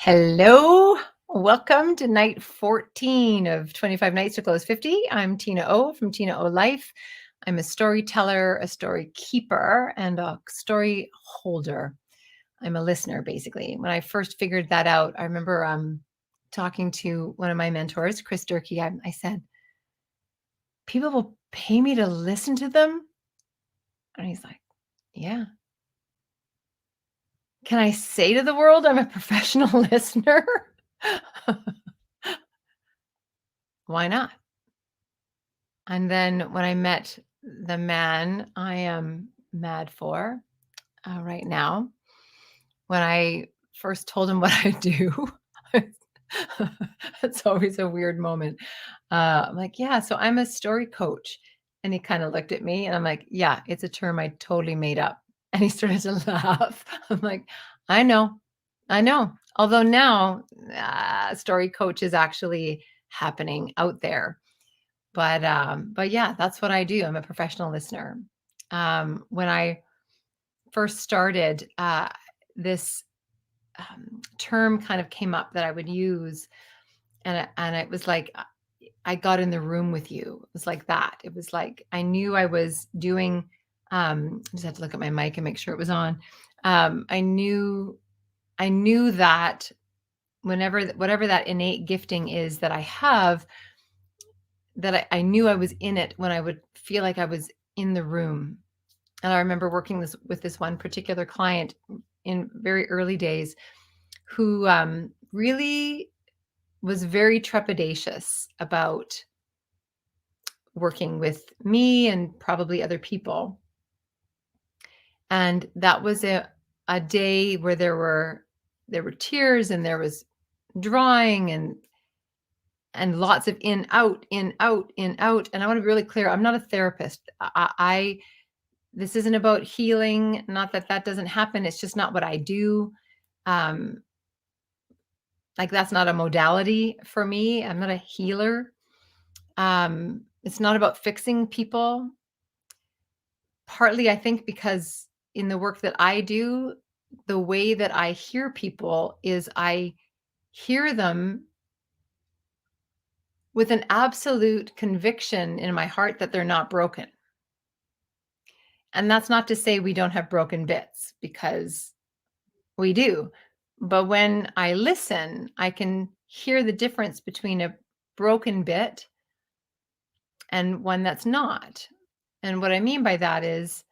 Hello. Welcome to night 14 of 25 Nights to Close 50. I'm Tina O from Tina O Life. I'm a storyteller, a story keeper, and a story holder. I'm a listener, basically. When I first figured that out, I remember talking to one of my mentors, Chris Durkee. I said, people will pay me to listen to them? And he's like, yeah. Can I say to the world I'm a professional listener? Why not? And then when I met the man I am mad for right now, when I first told him what I do, it's always a weird moment. I'm like, yeah, so I'm a story coach. And he kind of looked at me and I'm like, yeah, it's a term I totally made up. And he started to laugh. I'm like, I know, I know. Although now, story coach is actually happening out there. But yeah, that's what I do. I'm a professional listener. When I first started, this term kind of came up that I would use, and it was like I got in the room with you. It was like that. It was like I knew I was doing. I just had to look at my mic and make sure it was on. I knew that whatever that innate gifting is that I have, that I knew I was in it when I would feel like I was in the room. And I remember working with this one particular client in very early days who really was very trepidatious about working with me and probably other people. And that was a day where there were tears and there was drawing and lots of in, out, in, out, in, out. And I want to be really clear, I'm not a therapist. This isn't about healing. Not that that doesn't happen. It's just not what I do. Like that's not a modality for me. I'm not a healer. It's not about fixing people. Partly, I think, because in the work that I do, the way that I hear people is I hear them with an absolute conviction in my heart that they're not broken. And that's not to say we don't have broken bits, because we do. But when I listen, I can hear the difference between a broken bit and one that's not. And what I mean by that is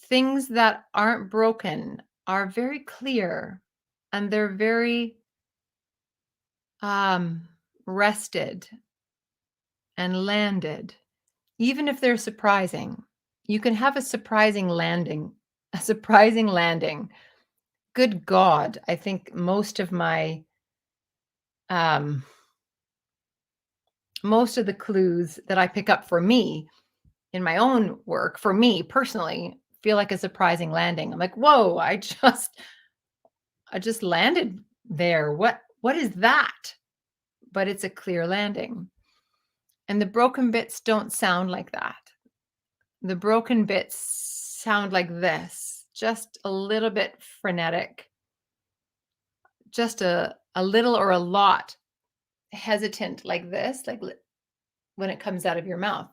things that aren't broken are very clear and they're very rested and landed, even if they're surprising. You can have a surprising landing. Good God, I think most of my most of the clues that I pick up for me in my own work, for me personally, feel like a surprising landing. I'm like, whoa, I just landed there. What is that? But it's a clear landing. And the broken bits don't sound like that. The broken bits sound like this, just a little bit frenetic, just a little or a lot hesitant, like this, like when it comes out of your mouth.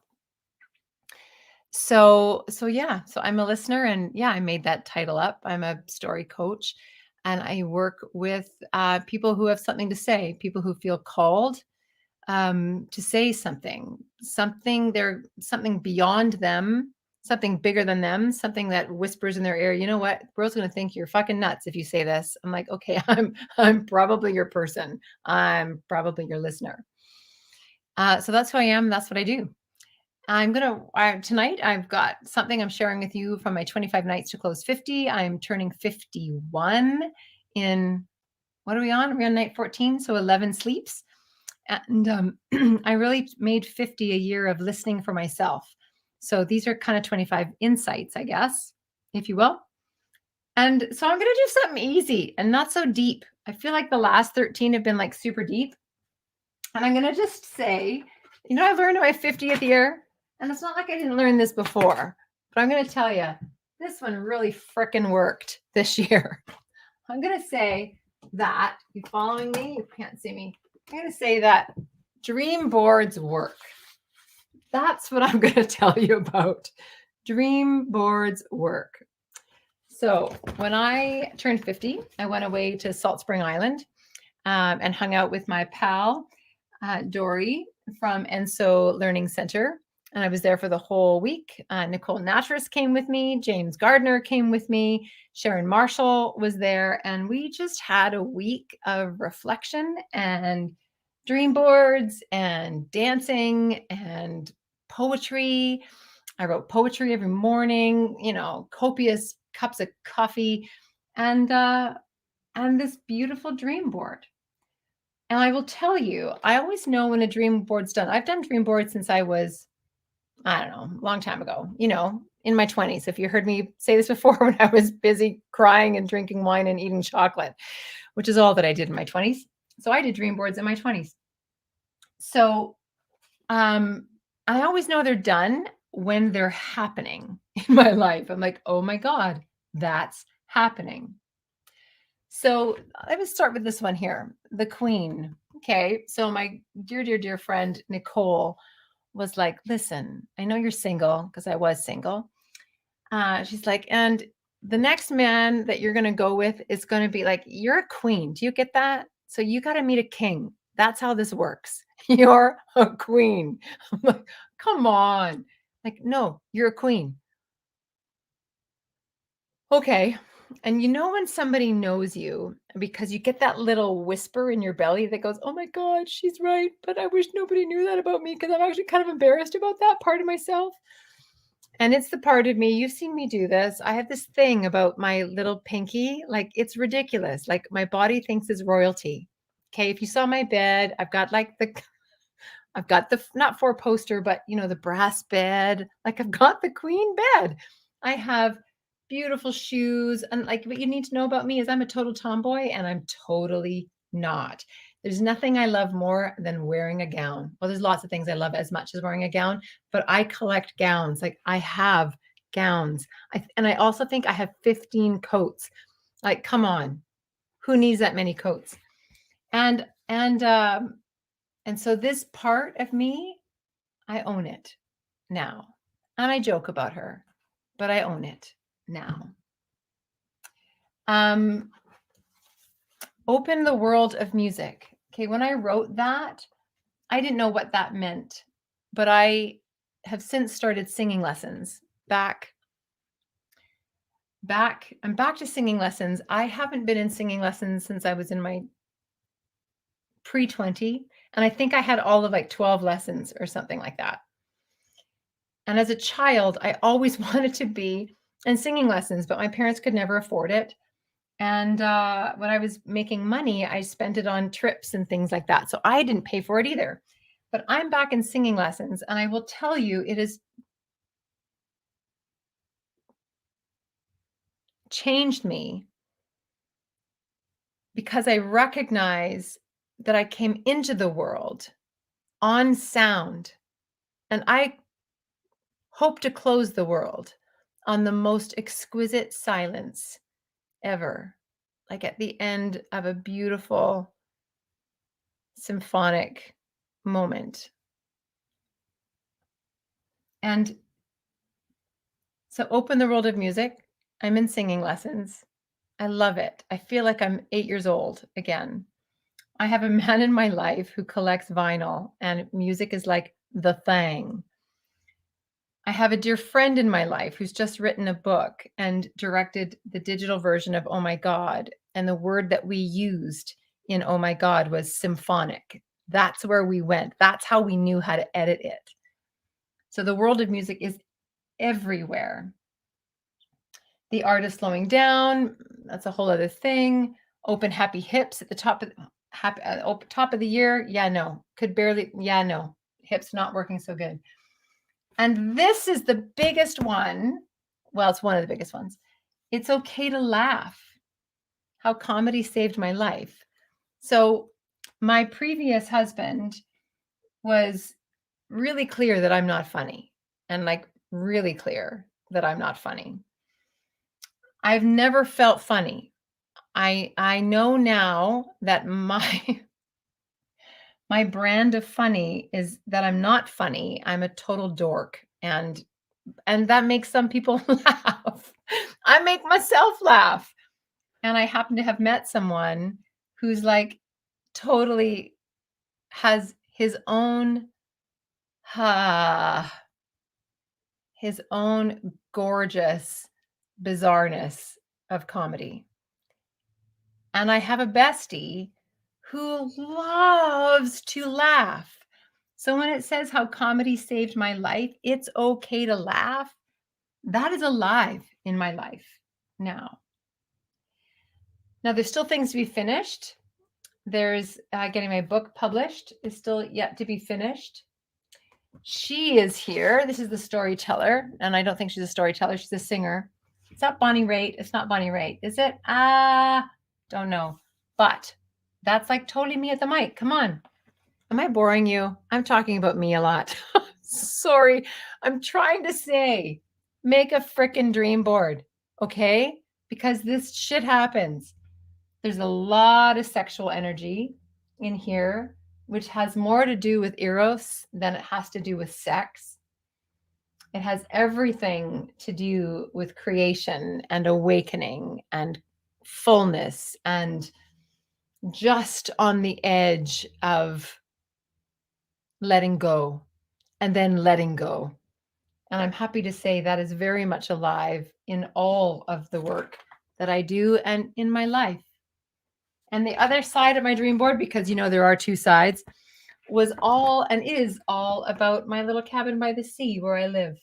So yeah, so I'm a listener, and yeah, I made that title up. I'm a story coach, and I work with people who have something to say, people who feel called to say something, they're something beyond them, something bigger than them, something that whispers in their ear. You know what? The world's going to think you're fucking nuts if you say this. I'm like, okay, I'm probably your person. I'm probably your listener. So that's who I am. That's what I do. Tonight I've got something I'm sharing with you from my 25 Nights to Close 50. I'm turning 51 in, what are we on? We're on night 14, so 11 sleeps. And I really made 50 a year of listening for myself. So these are kind of 25 insights, I guess, if you will. And so I'm going to do something easy and not so deep. I feel like the last 13 have been like super deep. And I'm going to just say, I learned my 50th year. And it's not like I didn't learn this before, but I'm going to tell you, this one really frickin' worked this year. I'm going to say that. You following me? You can't see me. I'm going to say that dream boards work. That's what I'm going to tell you about. Dream boards work. So when I turned 50, I went away to Salt Spring Island and hung out with my pal, Dory from Enso Learning Center. And I was there for the whole week. Nicole Natras came with me. James Gardner came with me. Sharon Marshall was there. And we just had a week of reflection and dream boards and dancing and poetry. I wrote poetry every morning, copious cups of coffee and this beautiful dream board. And I will tell you, I always know when a dream board's done. I've done dream boards since I was, I don't know, a long time ago, in my 20s. If you heard me say this before, when I was busy crying and drinking wine and eating chocolate, which is all that I did in my 20s. So I did dream boards in my 20s. So I always know they're done when they're happening in my life. I'm like, oh my God, that's happening. So let me start with this one here, the Queen. Okay, so my dear, dear, dear friend Nicole was like, listen, I know you're single, because I was single. She's like, and the next man that you're going to go with is going to be like, you're a queen. Do you get that? So you got to meet a king. That's how this works. You're a queen. I'm like, come on. Like, no, you're a queen. Okay. And when somebody knows you because you get that little whisper in your belly that goes, oh my God, she's right. But I wish nobody knew that about me because I'm actually kind of embarrassed about that part of myself. And it's the part of me, you've seen me do this. I have this thing about my little pinky. Like, it's ridiculous. Like, my body thinks it's royalty. Okay. If you saw my bed, I've got the, not four poster, but the brass bed. Like, I've got the queen bed. I have beautiful shoes. And like, what you need to know about me is I'm a total tomboy, and I'm totally not. There's nothing I love more than wearing a gown. Well, there's lots of things I love as much as wearing a gown, but I collect gowns. Like, I have gowns. And I also think I have 15 coats. Like, come on, who needs that many coats? And so this part of me, I own it now. And I joke about her, but I own it now. Open the world of music. Okay, when I wrote that, I didn't know what that meant, but I have since started singing lessons. I'm back to singing lessons. I haven't been in singing lessons since I was in my pre-20, and I think I had all of like 12 lessons or something like that. And as a child, I always wanted to be in singing lessons, but my parents could never afford it. And when I was making money, I spent it on trips and things like that. So I didn't pay for it either. But I'm back in singing lessons, and I will tell you, it has changed me because I recognize that I came into the world on sound, and I hope to close the world on the most exquisite silence ever, like at the end of a beautiful symphonic moment. And so open the world of music. I'm in singing lessons. I love it. I feel like I'm 8 years old again. I have a man in my life who collects vinyl, and music is like the thing. I have a dear friend in my life who's just written a book and directed the digital version of Oh My God. And the word that we used in Oh My God was symphonic. That's where we went. That's how we knew how to edit it. So the world of music is everywhere. The art is slowing down. That's a whole other thing. Open happy hips at the top of top of the year. Yeah, no. Could barely. Yeah, no. Hips not working so good. And this is the biggest one. Well, it's one of the biggest ones. It's okay to laugh. How comedy saved my life. So my previous husband was really clear that I'm not funny, and like really clear that I'm not funny. I've never felt funny. I know now that my my brand of funny is that I'm not funny. I'm a total dork, and that makes some people laugh. I make myself laugh. And I happen to have met someone who's like totally has ah, his own gorgeous bizarreness of comedy. And I have a bestie who loves to laugh. So when it says how comedy saved my life, it's okay to laugh. That is alive in my life now. Now, there's still things to be finished. There's getting my book published is still yet to be finished. She is here. This is the storyteller, and I don't think she's a storyteller. She's a singer. It's not Bonnie Raitt. It's not Bonnie Raitt, is it? Don't know. But that's like totally me at the mic. Come on. Am I boring you? I'm talking about me a lot. Sorry. I'm trying to say, make a frickin' dream board, okay? Because this shit happens. There's a lot of sexual energy in here, which has more to do with eros than it has to do with sex. It has everything to do with creation and awakening and fullness and just on the edge of letting go and then letting go. And I'm happy to say that is very much alive in all of the work that I do and in my life. And the other side of my dream board, because there are two sides, was all and is all about my little cabin by the sea where I live.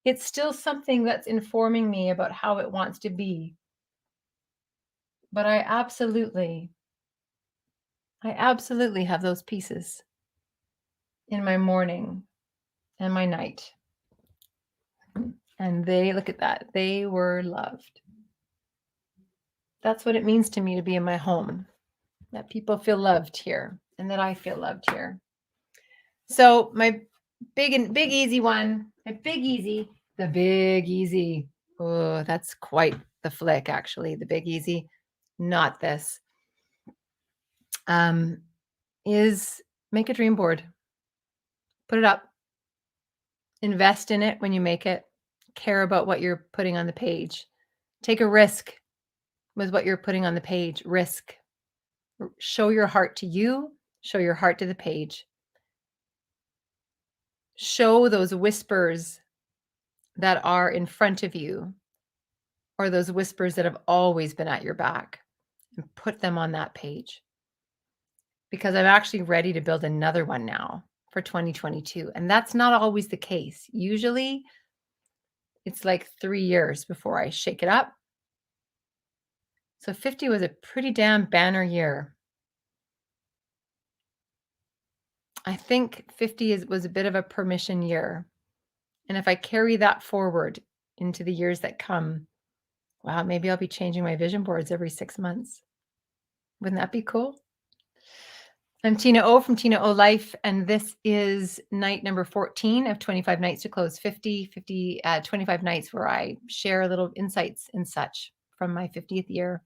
It's still something that's informing me about how it wants to be. But I absolutely have those pieces in my morning and my night. And look at that, they were loved. That's what it means to me to be in my home, that people feel loved here and that I feel loved here. So my big easy one, the Big Easy. Oh, that's quite the flick, actually. The Big Easy, not this. Is make a dream board. Put it up. Invest in it when you make it. Care about what you're putting on the page. Take a risk with what you're putting on the page. Risk. Show your heart to you. Show your heart to the page. Show those whispers that are in front of you, or those whispers that have always been at your back, and put them on that page. Because I'm actually ready to build another one now for 2022. And that's not always the case. Usually it's like 3 years before I shake it up. So 50 was a pretty damn banner year. I think 50 was a bit of a permission year. And if I carry that forward into the years that come, wow, maybe I'll be changing my vision boards every 6 months. Wouldn't that be cool? I'm Tina O from Tina O Life, and this is night number 14 of 25 Nights to Close 50, 25 nights where I share little insights and such from my 50th year.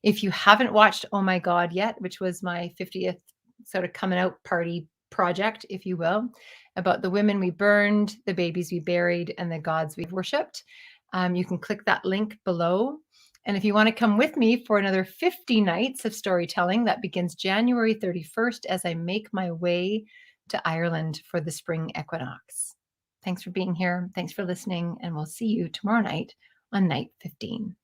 If you haven't watched Oh My God yet, which was my 50th sort of coming out party project, if you will, about the women we burned, the babies we buried, and the gods we've worshipped, you can click that link below. And if you want to come with me for another 50 nights of storytelling, that begins January 31st as I make my way to Ireland for the spring equinox. Thanks for being here. Thanks for listening. And we'll see you tomorrow night on night 15.